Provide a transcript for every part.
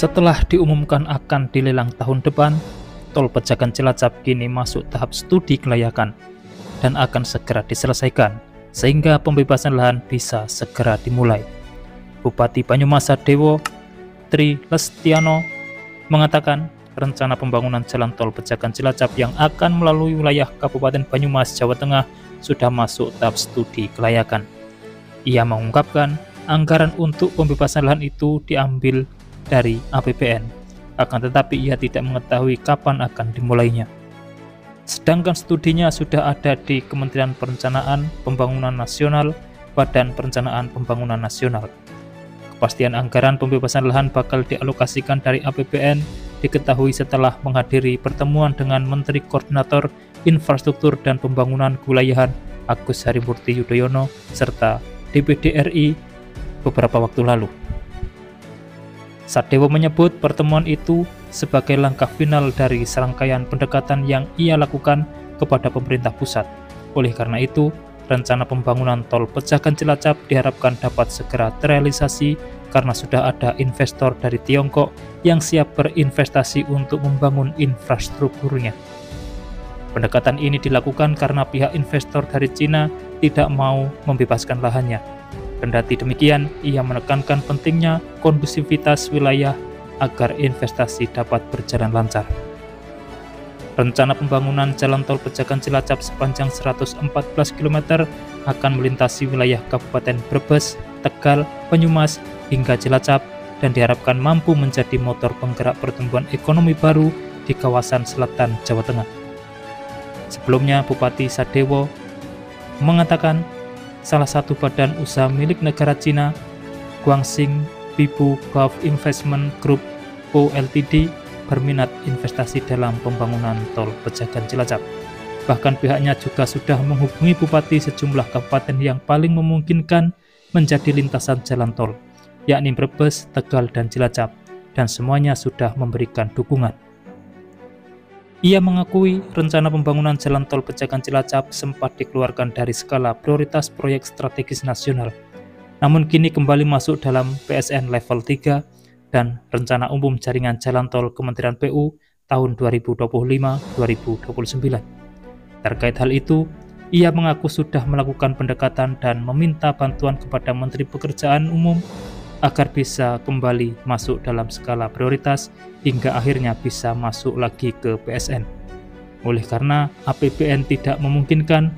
Setelah diumumkan akan dilelang tahun depan, Tol Pejagan Cilacap kini masuk tahap studi kelayakan dan akan segera diselesaikan, sehingga pembebasan lahan bisa segera dimulai. Bupati Banyumas Sadewo, Tri Lestiano, mengatakan rencana pembangunan jalan Tol Pejagan Cilacap yang akan melalui wilayah Kabupaten Banyumas, Jawa Tengah sudah masuk tahap studi kelayakan. Ia mengungkapkan anggaran untuk pembebasan lahan itu diambil dari APBN, akan tetapi ia tidak mengetahui kapan akan dimulainya. Sedangkan studinya sudah ada di Kementerian Perencanaan Pembangunan Nasional, Badan Perencanaan Pembangunan Nasional. Kepastian anggaran pembebasan lahan bakal dialokasikan dari APBN diketahui setelah menghadiri pertemuan dengan Menteri Koordinator Infrastruktur dan Pembangunan Kewilayahan Agus Harimurti Yudhoyono serta DPD RI beberapa waktu lalu. Sadewo menyebut pertemuan itu sebagai langkah final dari serangkaian pendekatan yang ia lakukan kepada pemerintah pusat. Oleh karena itu, rencana pembangunan Tol Pejagan Cilacap diharapkan dapat segera terrealisasi karena sudah ada investor dari Tiongkok yang siap berinvestasi untuk membangun infrastrukturnya. Pendekatan ini dilakukan karena pihak investor dari Cina tidak mau membebaskan lahannya. Kendati demikian, ia menekankan pentingnya kondusivitas wilayah agar investasi dapat berjalan lancar. Rencana pembangunan jalan Tol Pejagan Cilacap sepanjang 114 km akan melintasi wilayah Kabupaten Brebes, Tegal, Banyumas, hingga Cilacap dan diharapkan mampu menjadi motor penggerak pertumbuhan ekonomi baru di kawasan selatan Jawa Tengah. Sebelumnya, Bupati Sadewo mengatakan salah satu badan usaha milik negara Cina, Guangxin Bibu Gulf Investment Group Co. Ltd, berminat investasi dalam pembangunan Tol Pejagan Cilacap. Bahkan pihaknya juga sudah menghubungi bupati sejumlah kabupaten yang paling memungkinkan menjadi lintasan jalan tol, yakni Brebes, Tegal, dan Cilacap, dan semuanya sudah memberikan dukungan. Ia mengakui rencana pembangunan jalan Tol Pejagan Cilacap sempat dikeluarkan dari skala prioritas proyek strategis nasional, namun kini kembali masuk dalam PSN level 3 dan Rencana Umum Jaringan Jalan Tol Kementerian PU tahun 2025-2029. Terkait hal itu, ia mengaku sudah melakukan pendekatan dan meminta bantuan kepada Menteri Pekerjaan Umum agar bisa kembali masuk dalam skala prioritas hingga akhirnya bisa masuk lagi ke PSN. Oleh karena APBN tidak memungkinkan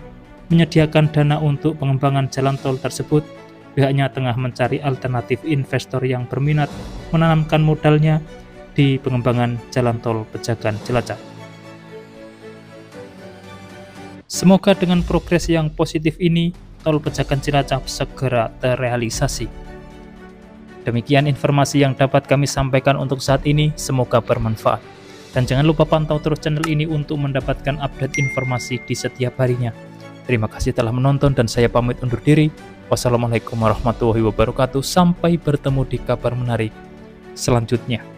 menyediakan dana untuk pengembangan jalan tol tersebut, pihaknya tengah mencari alternatif investor yang berminat menanamkan modalnya di pengembangan jalan tol Pejagan Cilacap. Semoga dengan progres yang positif ini, Tol Pejagan Cilacap segera terrealisasi. Demikian informasi yang dapat kami sampaikan untuk saat ini, semoga bermanfaat. Dan jangan lupa pantau terus channel ini untuk mendapatkan update informasi di setiap harinya. Terima kasih telah menonton dan saya pamit undur diri. Wassalamualaikum warahmatullahi wabarakatuh. Sampai bertemu di kabar menarik selanjutnya.